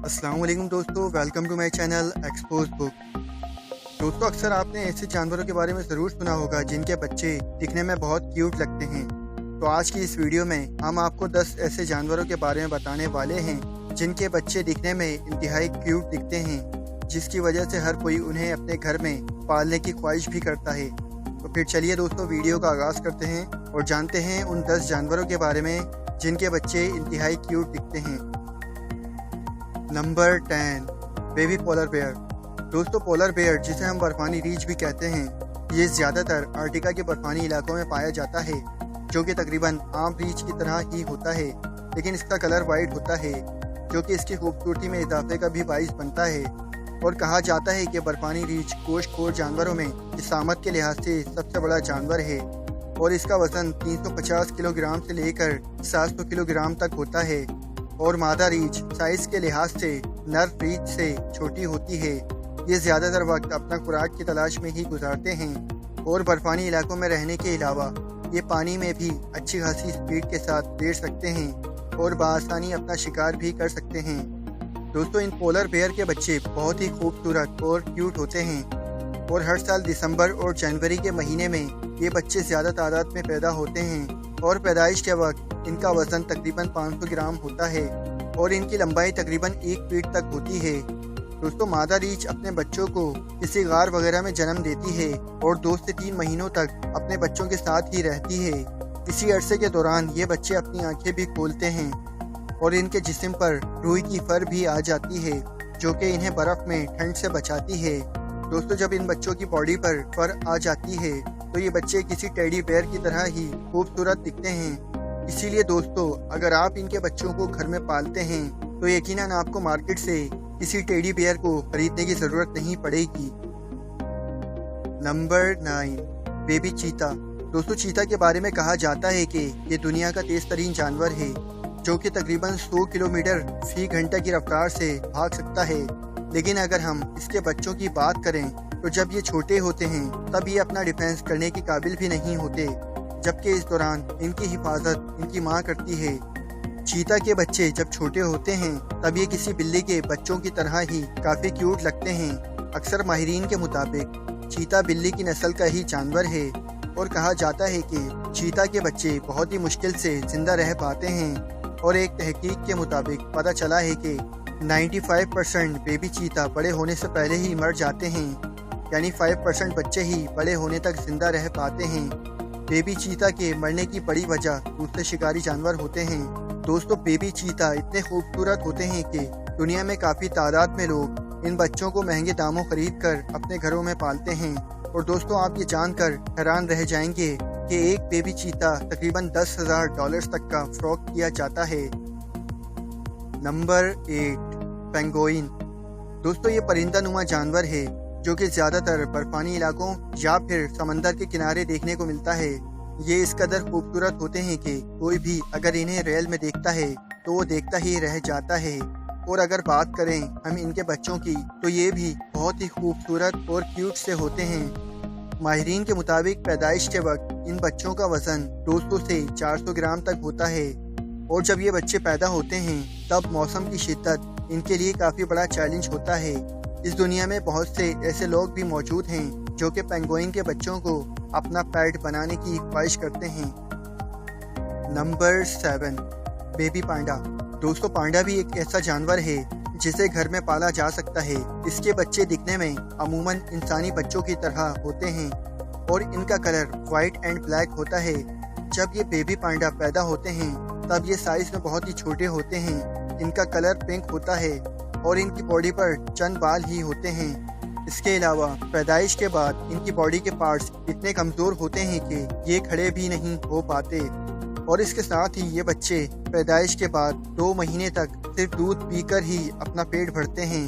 अस्सलाम वालेकुम दोस्तों, welcome to my channel expose book. दोस्तों, अक्सर आपने ऐसे जानवरों के बारे में ज़रूर सुना होगा जिनके बच्चे दिखने में बहुत क्यूट लगते हैं। तो आज की इस वीडियो में हम आपको 10 ऐसे जानवरों के बारे में बताने वाले हैं जिनके बच्चे दिखने में इंतहाई क्यूट दिखते हैं, जिसकी वजह से हर कोई उन्हें अपने घर में पालने की ख्वाहिश भी करता है। तो फिर चलिए दोस्तों, वीडियो का आगाज़ करते हैं और जानते हैं उन 10 जानवरों के बारे में जिनके बच्चे इंतहाई क्यूट दिखते हैं। Number 10, baby polar bear. दोस्तों, पोलर बेयर जिसे हम बर्फानी रीछ भी कहते हैं, ये ज़्यादातर अर्टिका के बर्फानी इलाकों में पाया जाता है, जो कि तकरीबन आम रीछ की तरह ही होता है, लेकिन इसका कलर वाइट होता है, जो कि इसकी खूबसूरती में इजाफे का भी बाइस बनता है। और कहा जाता है कि बर्फानी रीछ गोश्तखोर जानवरों में जिसामत के लिहाज से सबसे बड़ा जानवर है और इसका वज़न 350 किलोग्राम से लेकर 700 किलोग्राम तक होता है। और मादा रीछ साइज़ के लिहाज से नर रीछ से छोटी होती है। ये ज़्यादातर वक्त अपना खुराक की तलाश में ही गुजारते हैं और बर्फानी इलाकों में रहने के अलावा ये पानी में भी अच्छी खासी स्पीड के साथ तैर सकते हैं और बआसानी अपना शिकार भी कर सकते हैं। दोस्तों, इन पोलर बेयर के बच्चे बहुत ही खूबसूरत और क्यूट होते हैं और हर साल दिसंबर और जनवरी के महीने में ये बच्चे ज़्यादा तादाद में पैदा होते हैं और पैदाइश के वक्त इनका वज़न तकरीबन 500 ग्राम होता है और इनकी लंबाई तकरीबन 1 फीट तक होती है। दोस्तों, मादा रीछ अपने बच्चों को किसी गार वगैरह में जन्म देती है और 2 से 3 महीनों तक अपने बच्चों के साथ ही रहती है। इसी अरसे के दौरान ये बच्चे अपनी आंखें भी खोलते हैं और इनके जिस्म पर रुई की फर भी आ जाती है, जो कि इन्हें बर्फ़ में ठंड से बचाती है। दोस्तों, जब इन बच्चों की बॉडी पर फर आ जाती है तो ये बच्चे किसी टेडी बेयर की तरह ही खूबसूरत दिखते हैं। इसीलिए दोस्तों, अगर आप इनके बच्चों को घर में पालते हैं तो यकीनन आपको मार्केट से किसी टेडी बेयर को खरीदने की ज़रूरत नहीं पड़ेगी। नंबर 9, बेबी चीता। दोस्तों, चीता के बारे में कहा जाता है कि ये दुनिया का तेज़ तरीन जानवर है, जो कि तकरीबन 100 किलोमीटर फी घंटे की रफ्तार से भाग सकता है। लेकिन अगर हम इसके बच्चों की बात करें तो जब ये छोटे होते हैं तब ये अपना डिफेंस करने के काबिल भी नहीं होते, जबकि इस दौरान इनकी हिफाजत इनकी माँ करती है। चीता के बच्चे जब छोटे होते हैं तब ये किसी बिल्ली के बच्चों की तरह ही काफ़ी क्यूट लगते हैं। अक्सर माहिरीन के मुताबिक चीता बिल्ली की नस्ल का ही जानवर है और कहा जाता है कि चीता के बच्चे बहुत ही मुश्किल से जिंदा रह पाते हैं और एक तहकीक के मुताबिक पता चला है कि 95% बेबी चीता बड़े होने से पहले ही मर जाते हैं, यानी 5% बच्चे ही बड़े होने तक जिंदा रह पाते हैं। बेबी चीता के मरने की बड़ी वजह दूसरे शिकारी जानवर होते हैं। दोस्तों, बेबी चीता इतने खूबसूरत होते हैं कि दुनिया में काफ़ी तादाद में लोग इन बच्चों को महंगे दामों खरीद कर अपने घरों में पालते हैं। और दोस्तों, आप ये जानकर हैरान रह जाएंगे कि एक बेबी चीता तकरीबन $10,000 तक का फ़रोख्त किया जाता है। Number 8, penguin. दोस्तों, ये परिंदा नुमा जानवर है जो कि ज़्यादातर बर्फानी इलाकों या फिर समंदर के किनारे देखने को मिलता है। ये इस कदर खूबसूरत होते हैं कि कोई भी अगर इन्हें रियल में देखता है तो वो देखता ही रह जाता है। और अगर बात करें हम इनके बच्चों की तो ये भी बहुत ही खूबसूरत और क्यूट से होते हैं। माहिरीन के मुताबिक पैदाइश के वक्त इन बच्चों का वज़न 200 से 400 ग्राम तक होता है और जब ये बच्चे पैदा होते हैं तब मौसम की शिद्दत इनके लिए काफ़ी बड़ा चैलेंज होता है। इस दुनिया में बहुत से ऐसे लोग भी मौजूद हैं जो कि पेंगुइन के बच्चों को अपना पेट बनाने की ख्वाहिश करते हैं। Number 7, baby panda. दोस्तों, पांडा भी एक ऐसा जानवर है जिसे घर में पाला जा सकता है। इसके बच्चे दिखने में अमूमन इंसानी बच्चों की तरह होते हैं और इनका कलर वाइट एंड ब्लैक होता है। जब ये बेबी पांडा पैदा होते हैं तब ये साइज़ में बहुत ही छोटे होते हैं। इनका कलर पिंक होता है और इनकी बॉडी पर चंद बाल ही होते हैं। इसके अलावा पैदाइश के बाद इनकी बॉडी के पार्ट्स इतने कमज़ोर होते हैं कि ये खड़े भी नहीं हो पाते और इसके साथ ही ये बच्चे पैदाइश के बाद 2 महीने तक सिर्फ दूध पीकर ही अपना पेट भरते हैं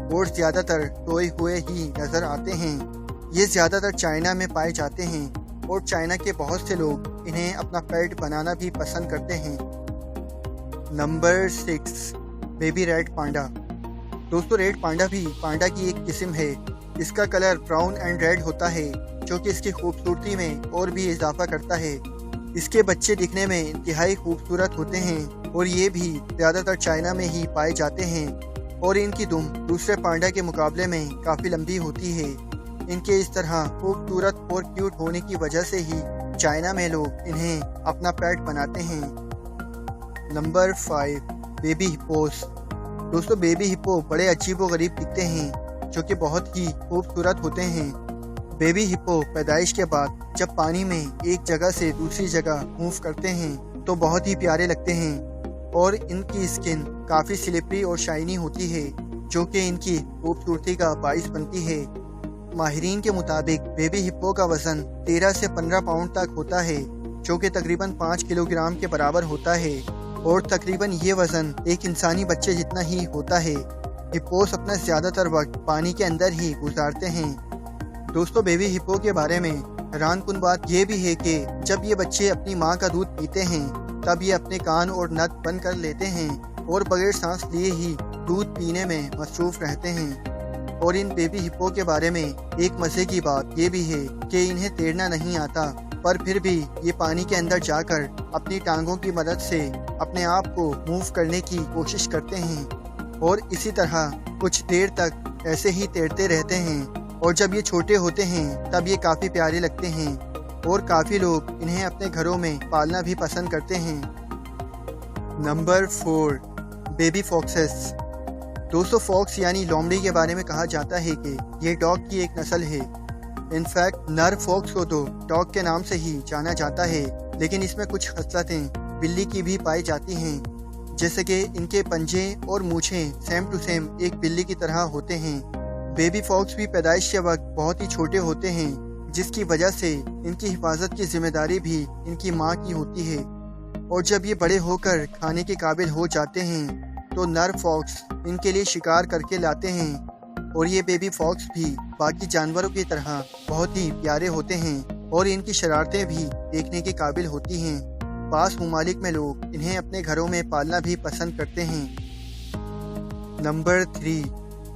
और ज़्यादातर सोए हुए ही नज़र आते हैं। ये ज़्यादातर चाइना में पाए जाते हैं और चाइना के बहुत से लोग इन्हें अपना पेट बनाना भी पसंद करते हैं। Number 6, baby red panda. दोस्तों, रेड पांडा भी पांडा की एक किस्म है। इसका कलर ब्राउन एंड रेड होता है, जो कि इसकी खूबसूरती में और भी इजाफा करता है। इसके बच्चे दिखने में इंतहाई खूबसूरत होते हैं और ये भी ज़्यादातर चाइना में ही पाए जाते हैं। और इनकी दुम दूसरे पांडा के मुकाबले में काफ़ी लंबी होती है। इनके इस तरह खूबसूरत और क्यूट होने की वजह से ही चाइना में लोग इन्हें अपना पेट बनाते हैं। Number 5, baby hippos. दोस्तों, बेबी हिप्पो बड़े अजीब व गरीब दिखते हैं जो कि बहुत ही खूबसूरत होते हैं। बेबी हिप्पो पैदाइश के बाद जब पानी में एक जगह से दूसरी जगह मूव करते हैं तो बहुत ही प्यारे लगते हैं और इनकी स्किन काफ़ी स्लिपरी और शाइनी होती है जो कि इनकी खूबसूरती का बाइस बनती है। माहिरीन के मुताबिक बेबी हिप्पो का वज़न 13 से 15 पाउंड तक होता है जो कि तकरीबन 5 किलोग्राम के बराबर होता है और तकरीबन ये वज़न एक इंसानी बच्चे जितना ही होता है। हिप्पोस अपना ज़्यादातर वक्त पानी के अंदर ही गुजारते हैं। दोस्तों, बेबी हिप्पो के बारे में हैरानकुन बात यह भी है कि जब ये बच्चे अपनी माँ का दूध पीते हैं तब ये अपने कान और नक बंद कर लेते हैं और बगैर सांस लिए ही दूध पीने में मसरूफ़ रहते हैं। और इन बेबी हिप्पो के बारे में एक मज़े की बात ये भी है कि इन्हें तैरना नहीं आता, पर फिर भी ये पानी के अंदर जाकर अपनी टांगों की मदद से अपने आप को मूव करने की कोशिश करते हैं और इसी तरह कुछ देर तक ऐसे ही तैरते रहते हैं। और जब ये छोटे होते हैं तब ये काफ़ी प्यारे लगते हैं और काफ़ी लोग इन्हें अपने घरों में पालना भी पसंद करते हैं। Number 4, baby foxes. दोस्तों, फॉक्स यानी लोमड़ी के बारे में कहा जाता है कि ये डॉग की एक नस्ल है। इनफैक्ट नर फॉक्स को तो डॉग के नाम से ही जाना जाता है, लेकिन इसमें कुछ खसलतें बिल्ली की भी पाई जाती हैं, जैसे कि इनके पंजे और मूछें सेम टू सेम एक बिल्ली की तरह होते हैं। बेबी फॉक्स भी पैदाइश के वक्त बहुत ही छोटे होते हैं, जिसकी वजह से इनकी हिफाजत की जिम्मेदारी भी इनकी माँ की होती है। और जब ये बड़े होकर खाने के काबिल हो जाते हैं तो नर फॉक्स इनके लिए शिकार करके लाते हैं और ये बेबी फॉक्स भी बाकी जानवरों की तरह बहुत ही प्यारे होते हैं और इनकी शरारतें भी देखने के काबिल होती हैं। पास ममालिक में लोग इन्हें अपने घरों में पालना भी पसंद करते हैं। Number 3,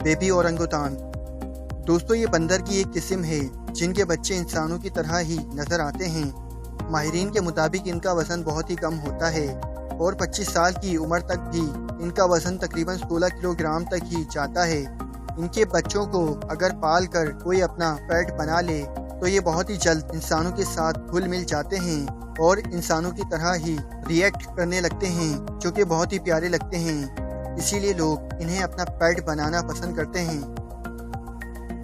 baby orangutan. दोस्तों, ये बंदर की एक किस्म है जिनके बच्चे इंसानों की तरह ही नज़र आते हैं। माहिरीन के मुताबिक इनका वज़न बहुत ही कम होता है और 25 साल की उम्र तक भी इनका वज़न तकरीबन 16 किलोग्राम तक ही जाता है। इनके बच्चों को अगर पाल कर कोई अपना पेट बना ले तो ये बहुत ही जल्द इंसानों के साथ घुल मिल जाते हैं और इंसानों की तरह ही रिएक्ट करने लगते हैं जो कि बहुत ही प्यारे लगते हैं। इसीलिए लोग इन्हें अपना पेट बनाना पसंद करते हैं।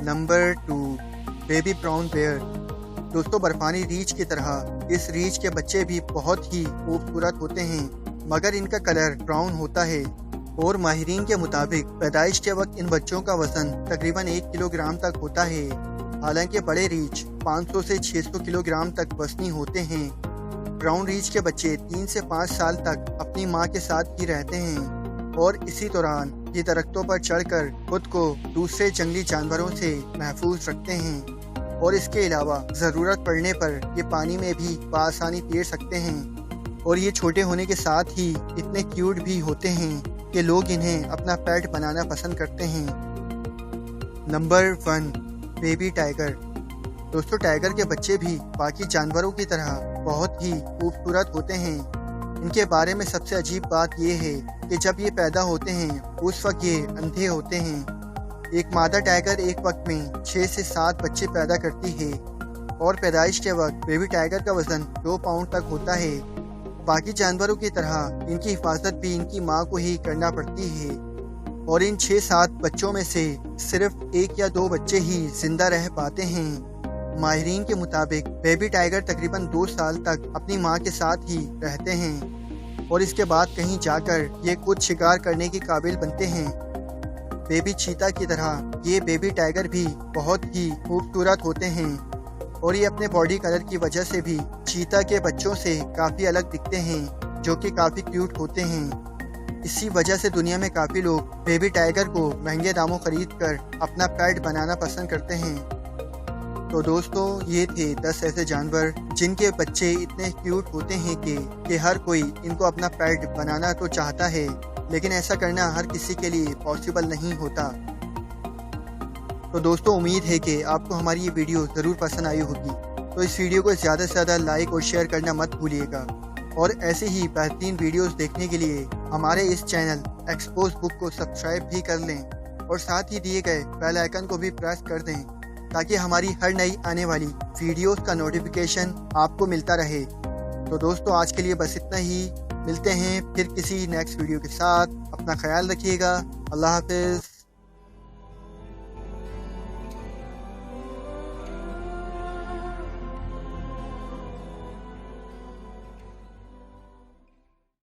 Number 2, baby brown bear. दोस्तों, बर्फानी रीछ की तरह इस रीछ के बच्चे भी बहुत ही खूबसूरत होते हैं, मगर इनका कलर ब्राउन होता है और माहिरीन के मुताबिक पैदाइश के वक्त इन बच्चों का वज़न तकरीबन 1 किलोग्राम तक होता है। हालांकि बड़े रीछ 500 से 600 किलोग्राम तक वज़नी होते हैं। ब्राउन रीछ के बच्चे 3 से 5 साल तक अपनी माँ के साथ ही रहते हैं और इसी दौरान ये दरख्तों पर चढ़कर खुद को दूसरे जंगली जानवरों से महफूज रखते हैं और इसके अलावा ज़रूरत पड़ने पर ये पानी में भी बआसानी तैर सकते हैं। और ये छोटे होने के साथ ही इतने क्यूट भी होते हैं कि लोग इन्हें अपना पेट बनाना पसंद करते हैं। Number 1, baby tiger. दोस्तों, टाइगर के बच्चे भी बाकी जानवरों की तरह बहुत ही खूबसूरत होते हैं। इनके बारे में सबसे अजीब बात यह है कि जब ये पैदा होते हैं उस वक्त ये अंधे होते हैं। एक मादा टाइगर एक वक्त में 6 से 7 बच्चे पैदा करती है और पैदाइश के वक्त बेबी टाइगर का वज़न 2 पाउंड तक होता है। बाकी जानवरों की तरह इनकी हिफाजत भी इनकी माँ को ही करना पड़ती है और इन 6-7 बच्चों में से सिर्फ 1 या 2 बच्चे ही जिंदा रह पाते हैं। माहिरीन के मुताबिक बेबी टाइगर तकरीबन 2 साल तक अपनी माँ के साथ ही रहते हैं और इसके बाद कहीं जाकर ये खुद शिकार करने के काबिल बनते हैं। बेबी चीता की तरह ये बेबी टाइगर भी बहुत ही खूबसूरत होते हैं और ये अपने बॉडी कलर की वजह से भी चीता के बच्चों से काफ़ी अलग दिखते हैं जो कि काफ़ी क्यूट होते हैं। इसी वजह से दुनिया में काफ़ी लोग बेबी टाइगर को महंगे दामों खरीद कर अपना पेट बनाना पसंद करते हैं। तो दोस्तों, ये थे 10 ऐसे जानवर जिनके बच्चे इतने क्यूट होते हैं कि हर कोई इनको अपना पेट बनाना तो चाहता है, लेकिन ऐसा करना हर किसी के लिए पॉसिबल नहीं होता। तो दोस्तों, उम्मीद है कि आपको हमारी ये वीडियो ज़रूर पसंद आई होगी। तो इस वीडियो को ज़्यादा से ज़्यादा लाइक और शेयर करना मत भूलिएगा और ऐसे ही बेहतरीन वीडियोस देखने के लिए हमारे इस चैनल एक्सपोज बुक को सब्सक्राइब भी कर लें और साथ ही दिए गए बेल आइकन को भी प्रेस कर दें ताकि हमारी हर नई आने वाली वीडियोस का नोटिफिकेशन आपको मिलता रहे। तो दोस्तों आज के लिए बस इतना ही। मिलते हैं फिर किसी नेक्स्ट वीडियो के साथ। अपना ख्याल रखिएगा। अल्लाह हाफिज़।